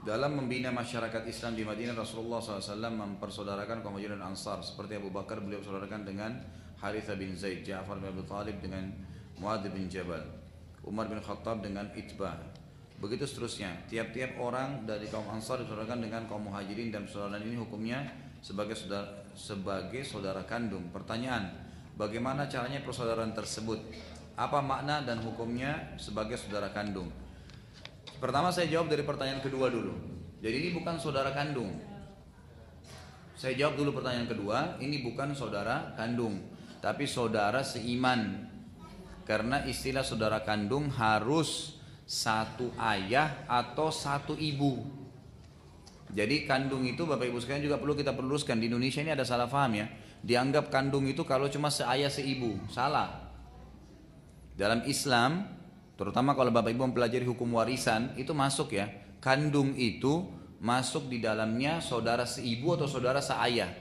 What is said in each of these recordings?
Dalam membina masyarakat Islam di Madinah, Rasulullah SAW mempersaudarakan kaum Muhajirin dan Ansar. Seperti Abu Bakar, beliau persaudarakan dengan Harithah bin Zaid, Ja'far bin Abi Thalib dengan Muadz bin Jabal, Umar bin Khattab dengan Itbah. Begitu seterusnya. Tiap-tiap orang dari kaum Ansar dipersaudarakan dengan kaum Muhajirin, dan persaudaraan ini hukumnya sebagai saudara kandung. Pertanyaan, bagaimana caranya persaudaraan tersebut? Apa makna dan hukumnya sebagai saudara kandung? Pertama saya jawab dari pertanyaan kedua dulu. Jadi ini bukan saudara kandung. Saya jawab dulu pertanyaan kedua. Ini bukan saudara kandung, tapi saudara seiman. Karena istilah saudara kandung harus satu ayah atau satu ibu. Jadi kandung itu Bapak Ibu sekalian juga perlu kita perluskan. Di Indonesia ini ada salah paham ya. Dianggap kandung itu kalau cuma seayah seibu. Salah. Dalam Islam, terutama kalau Bapak Ibu mempelajari hukum warisan, itu masuk ya. Kandung itu masuk di dalamnya saudara seibu atau saudara seayah.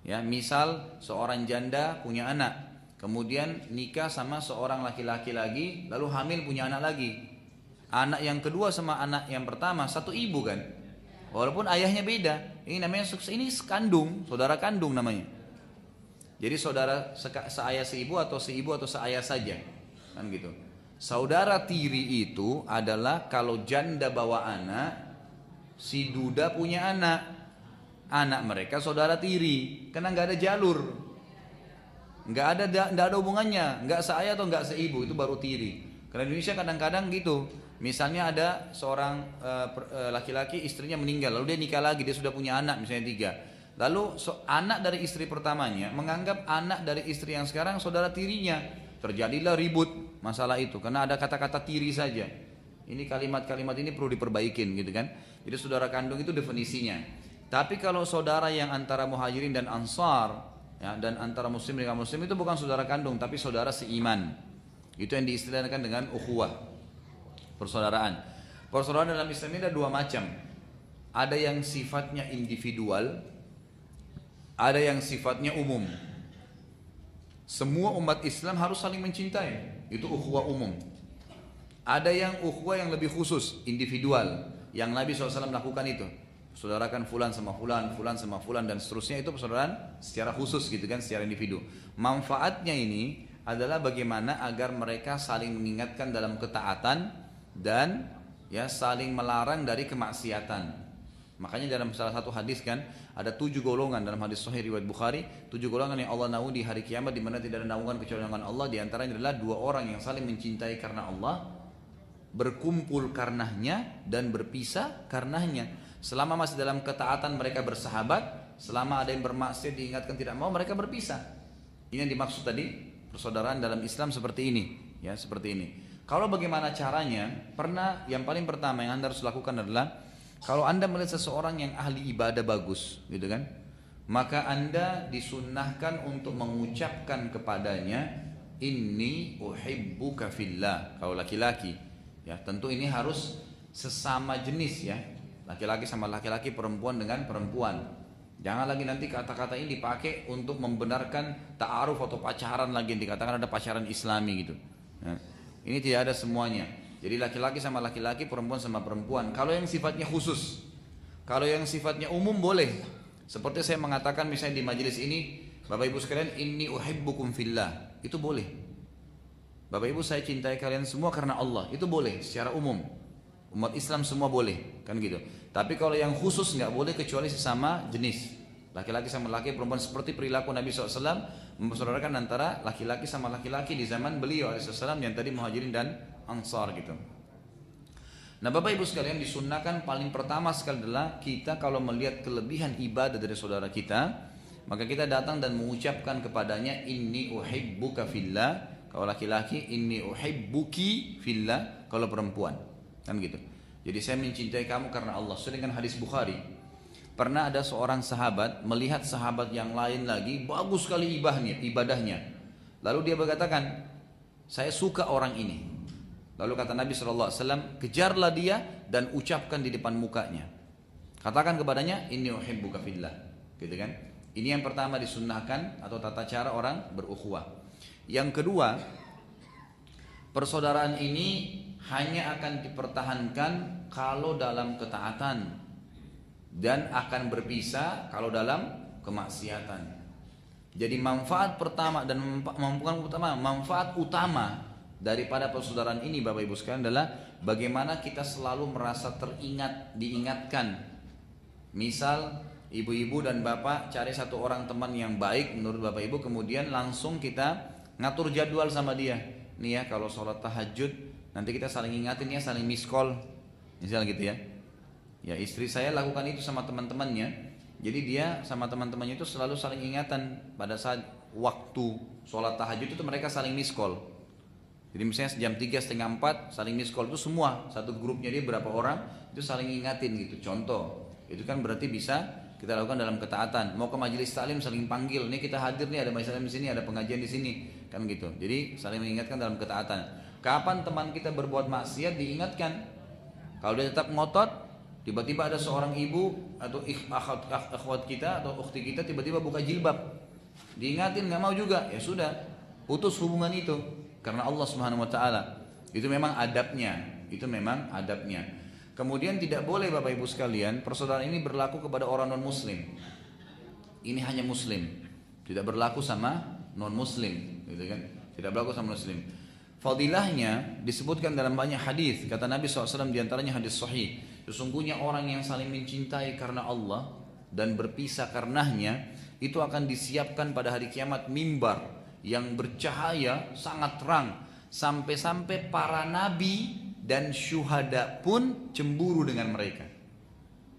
Ya, misal seorang janda punya anak, kemudian nikah sama seorang laki-laki lagi, lalu hamil punya anak lagi. Anak yang kedua sama anak yang pertama satu ibu kan. Walaupun ayahnya beda. Ini namanya kandung, saudara kandung namanya. Jadi saudara seayah seibu atau seayah saja. Kan gitu. Saudara tiri itu adalah kalau janda bawa anak, si duda punya anak mereka saudara tiri, karena nggak ada jalur, nggak ada hubungannya, nggak seayah atau nggak seibu, itu baru tiri. Karena Indonesia kadang-kadang gitu, misalnya ada seorang laki-laki istrinya meninggal, lalu dia nikah lagi, dia sudah punya anak misalnya 3, lalu anak dari istri pertamanya menganggap anak dari istri yang sekarang saudara tirinya. Terjadilah ribut masalah itu karena ada kata-kata tiri saja. Ini kalimat-kalimat ini perlu diperbaikin gitu kan. Jadi saudara kandung itu definisinya. Tapi kalau saudara yang antara Muhajirin dan Ansar ya, dan antara muslim dengan muslim, itu bukan saudara kandung tapi saudara seiman. Itu yang diistilahkan dengan ukhuwah, persaudaraan. Persaudaraan dalam Islam ini ada 2 macam. Ada yang sifatnya individual, ada yang sifatnya umum. Semua umat Islam harus saling mencintai. Itu ukhuwah umum. Ada yang ukhuwah yang lebih khusus, individual. Yang Nabi SAW lakukan itu. Saudarakan fulan sama fulan, fulan sama fulan, dan seterusnya. Itu persaudaraan secara khusus gitu kan, secara individu. Manfaatnya ini adalah bagaimana agar mereka saling mengingatkan dalam ketaatan dan ya saling melarang dari kemaksiatan. Makanya dalam salah satu hadis kan ada 7 golongan dalam hadis Sahih riwayat Bukhari, 7 golongan yang Allah naungi di hari kiamat, di mana tidak ada naungan kecuali naungan Allah. Di antaranya adalah 2 orang yang saling mencintai karena Allah, berkumpul karenanya dan berpisah karenanya. Selama masih dalam ketaatan mereka bersahabat, selama ada yang bermaksiat diingatkan tidak mau, mereka berpisah. Ini yang dimaksud tadi persaudaraan dalam Islam seperti ini, ya seperti ini. Kalau bagaimana caranya? Yang paling pertama yang Anda harus lakukan adalah kalau Anda melihat seseorang yang ahli ibadah bagus, gitu kan, maka Anda disunnahkan untuk mengucapkan kepadanya, inni uhibbuka fillah. Kalau laki-laki, ya tentu ini harus sesama jenis ya, laki-laki sama laki-laki, perempuan dengan perempuan. Jangan lagi nanti kata-kata ini dipakai untuk membenarkan ta'aruf atau pacaran lagi, yang dikatakan ada pacaran Islami gitu. Ya. Ini tidak ada semuanya. Jadi laki-laki sama laki-laki, perempuan sama perempuan. Kalau yang sifatnya khusus, kalau yang sifatnya umum boleh. Seperti saya mengatakan misalnya di majelis ini, Bapak Ibu sekalian, inni uhibbukum fillah. Itu boleh. Bapak Ibu, saya cintai kalian semua karena Allah. Itu boleh secara umum. Umat Islam semua boleh, kan gitu. Tapi kalau yang khusus nggak boleh kecuali sesama jenis. Laki-laki sama laki, perempuan, seperti perilaku Nabi SAW mempersaudarakan antara laki-laki sama laki-laki di zaman beliau SAW yang tadi Muhajirin dan Ansar gitu. Nah Bapak Ibu sekalian, disunnahkan paling pertama sekali adalah kita kalau melihat kelebihan ibadah dari saudara kita, maka kita datang dan mengucapkan kepadanya inni uhibbuka fillah. Kalau laki-laki inni uhibbuki fillah, kalau perempuan kan gitu. Jadi saya mencintai kamu karena Allah. Sesuai dengan hadis Bukhari, pernah ada seorang sahabat melihat sahabat yang lain lagi bagus sekali ibadahnya. Lalu dia berkatakan, saya suka orang ini. Lalu kata Nabi SAW, kejarlah dia dan ucapkan di depan mukanya. Katakan kepadanya, inni uhibbuka fillah. Gitu kan? Ini yang pertama disunnahkan atau tata cara orang berukhuwah. Yang kedua, persaudaraan ini hanya akan dipertahankan kalau dalam ketaatan dan akan berpisah kalau dalam kemaksiatan. Jadi manfaat pertama dan manfaat utama daripada persaudaraan ini Bapak Ibu sekalian adalah bagaimana kita selalu merasa diingatkan. Misal ibu-ibu dan bapak cari satu orang teman yang baik menurut Bapak Ibu, kemudian langsung kita ngatur jadwal sama dia. Nih ya, kalau sholat tahajud nanti kita saling ingatin ya, saling miss call, misal gitu ya. Ya, istri saya lakukan itu sama teman-temannya. Jadi dia sama teman-temannya itu selalu saling ingatan pada saat waktu sholat tahajud itu mereka saling miss call. Jadi misalnya jam 3, setengah 4 saling miss call itu semua, satu grupnya dia berapa orang itu saling ingatin gitu. Contoh, itu kan berarti bisa kita lakukan dalam ketaatan. Mau ke majelis taklim saling panggil, nih kita hadir nih, ada majelis taklim di sini, ada pengajian di sini, kan gitu. Jadi saling mengingatkan dalam ketaatan. Kapan teman kita berbuat maksiat diingatkan. Kalau dia tetap ngotot, tiba-tiba ada seorang ibu atau akhwat kita atau ukhti kita tiba-tiba buka jilbab, diingatin nggak mau juga, ya sudah, putus hubungan itu karena Allah Subhanahu Wa Taala. Itu memang adabnya, itu memang adabnya. Kemudian tidak boleh Bapak Ibu sekalian, persaudaraan ini berlaku kepada orang non Muslim. Ini hanya Muslim, tidak berlaku sama non Muslim, gitu kan? Tidak berlaku sama Muslim. Fadilahnya disebutkan dalam banyak hadis. Kata Nabi SAW diantaranya hadis sahih. Sesungguhnya orang yang saling mencintai karena Allah dan berpisah karenanya, itu akan disiapkan pada hari kiamat mimbar yang bercahaya sangat terang. Sampai-sampai para nabi dan syuhada pun cemburu dengan mereka.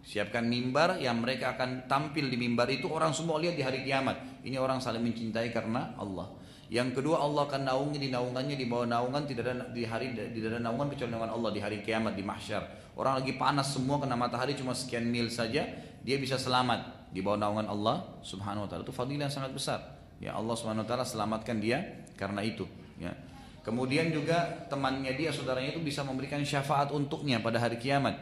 Siapkan mimbar yang mereka akan tampil di mimbar itu, orang semua lihat di hari kiamat. Ini orang saling mencintai karena Allah. Yang kedua, Allah akan naungi di naungannya, di bawah naungan tidak ada naungan kecuali naungan Allah di hari kiamat, di mahsyar. Orang lagi panas semua kena matahari cuma sekian mil saja, dia bisa selamat di bawah naungan Allah Subhanahu Wa Taala. Itu fadilah yang sangat besar. Ya, Allah Subhanahu Wa Taala selamatkan dia karena itu. Ya. Kemudian juga temannya dia, saudaranya itu bisa memberikan syafaat untuknya pada hari kiamat.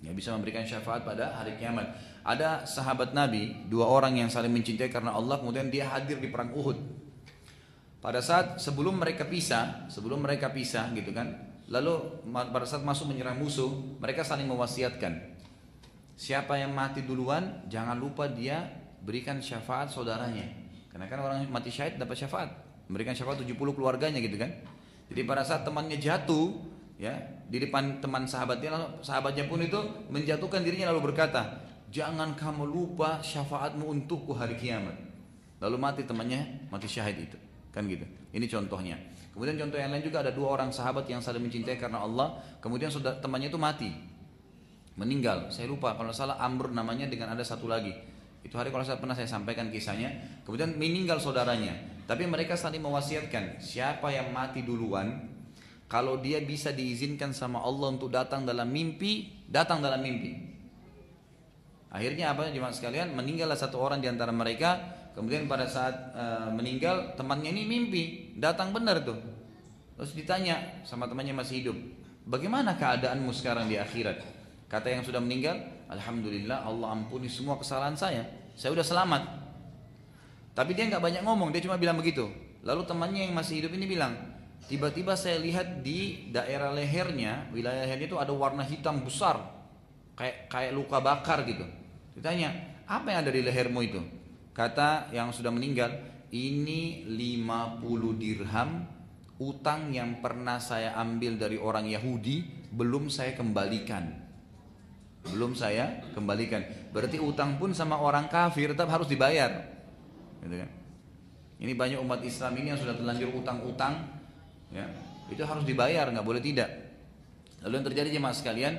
Ya, bisa memberikan syafaat pada hari kiamat. Ada sahabat Nabi, dua orang yang saling mencintai karena Allah, kemudian dia hadir di perang Uhud. Pada saat sebelum mereka pisah gitu kan, lalu pada saat masuk menyerang musuh, mereka saling mewasiatkan, siapa yang mati duluan jangan lupa dia berikan syafaat saudaranya, karena kan orang mati syahid dapat syafaat, memberikan syafaat 70 keluarganya gitu kan. Jadi pada saat temannya jatuh ya di depan teman sahabatnya, sahabatnya pun itu menjatuhkan dirinya lalu berkata, jangan kamu lupa syafaatmu untukku hari kiamat. Lalu mati temannya, mati syahid itu. Kan gitu. Ini contohnya. Kemudian contoh yang lain juga, ada dua orang sahabat yang saling mencintai karena Allah, kemudian temannya itu mati, meninggal. Saya lupa kalau salah Amr namanya, dengan ada satu lagi. Itu hari kalau saya pernah saya sampaikan kisahnya. Kemudian meninggal saudaranya. Tapi mereka saling mewasiatkan, siapa yang mati duluan, kalau dia bisa diizinkan sama Allah untuk datang dalam mimpi, datang dalam mimpi. Akhirnya apa jemaah sekalian? Meninggallah satu orang di antara mereka. Kemudian pada saat meninggal, temannya ini mimpi, datang benar tuh. Terus ditanya sama temannya masih hidup, bagaimana keadaanmu sekarang di akhirat? Kata yang sudah meninggal, alhamdulillah Allah ampuni semua kesalahan saya sudah selamat. Tapi dia nggak banyak ngomong, dia cuma bilang begitu. Lalu temannya yang masih hidup ini bilang, tiba-tiba saya lihat di daerah lehernya, wilayah lehernya itu ada warna hitam besar, kayak luka bakar gitu. Ditanya, apa yang ada di lehermu itu? Kata yang sudah meninggal, ini 50 dirham utang yang pernah saya ambil dari orang Yahudi, belum saya kembalikan. Berarti utang pun sama orang kafir tetap harus dibayar, gitu kan? Ini banyak umat Islam ini yang sudah terlanjur utang-utang, ya, itu harus dibayar, nggak boleh tidak. Lalu yang terjadi jemaah sekalian,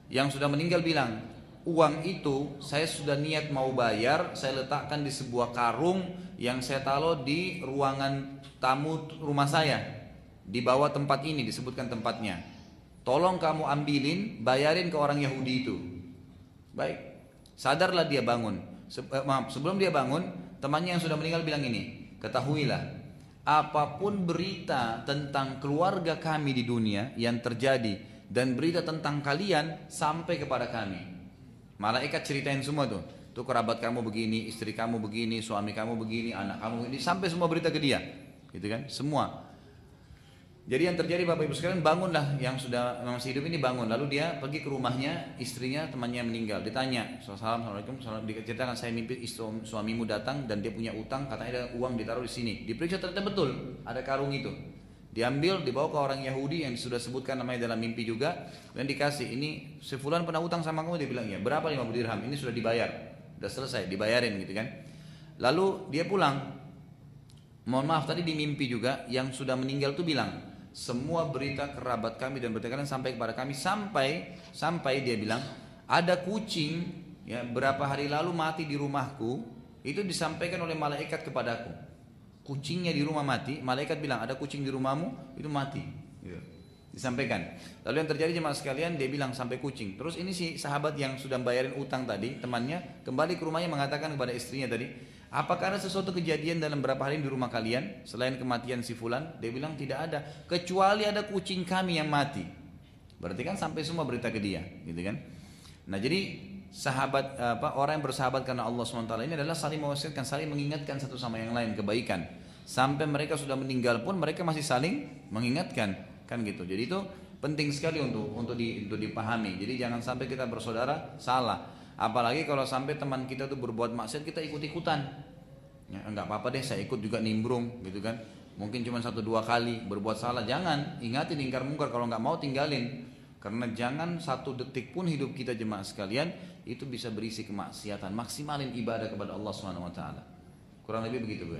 yang sudah meninggal bilang, uang itu saya sudah niat mau bayar, saya letakkan di sebuah karung yang saya taruh di ruangan tamu rumah saya, di bawah tempat ini disebutkan tempatnya. Tolong kamu ambilin, bayarin ke orang Yahudi itu. Baik, sadarlah dia bangun. Sebelum dia bangun, temannya yang sudah meninggal bilang ini, ketahuilah, apapun berita tentang keluarga kami di dunia yang terjadi dan berita tentang kalian sampai kepada kami. Malaikat ceritain semua tuh kerabat kamu begini, istri kamu begini, suami kamu begini, anak kamu begini, sampai semua berita ke dia, gitu kan, semua. Jadi yang terjadi Bapak Ibu sekalian, bangunlah yang sudah masih hidup ini bangun. Lalu dia pergi ke rumahnya, istrinya temannya meninggal. Ditanya, Assalamualaikum, diceritakan saya mimpi suamimu datang dan dia punya utang, katanya ada uang ditaruh di sini. Diperiksa ternyata betul, ada karung itu. Diambil, dibawa ke orang Yahudi yang sudah sebutkan namanya dalam mimpi juga, dan dikasih, ini si fulan pernah utang sama kamu, dia bilang ya. Berapa 50 dirham? Ini sudah dibayar, sudah selesai, dibayarin gitu kan. Lalu dia pulang. Mohon maaf tadi di mimpi juga yang sudah meninggal itu bilang, semua berita kerabat kami dan berita kalian sampai kepada kami, sampai dia bilang ada kucing ya berapa hari lalu mati di rumahku, itu disampaikan oleh malaikat kepadaku. Kucingnya di rumah mati, malaikat bilang ada kucing di rumahmu itu mati gitu. Disampaikan. Lalu yang terjadi jemaah sekalian, dia bilang sampai kucing. Terus ini si sahabat yang sudah bayarin utang tadi, temannya kembali ke rumahnya mengatakan kepada istrinya tadi, apakah ada sesuatu kejadian dalam beberapa hari di rumah kalian selain kematian si fulan? Dia bilang tidak ada, kecuali ada kucing kami yang mati. Berarti kan sampai semua berita ke dia, gitu kan? Nah jadi sahabat orang yang bersahabat karena Allah SWT ini adalah saling mewasiatkan, saling mengingatkan satu sama yang lain kebaikan. Sampai mereka sudah meninggal pun mereka masih saling mengingatkan, kan gitu. Jadi itu penting sekali untuk dipahami. Jadi jangan sampai kita bersaudara salah. Apalagi kalau sampai teman kita tuh berbuat maksiat kita ikut-ikutan. Ya, enggak apa-apa deh saya ikut juga nimbrung gitu kan. Mungkin cuma 1-2 kali berbuat salah, jangan, ingatin ingkar mungkar, kalau enggak mau tinggalin. Karena jangan 1 detik pun hidup kita jemaah sekalian itu bisa berisi kemaksiatan. Maksimalin ibadah kepada Allah Subhanahu wa taala. Kurang lebih begitu, Bu.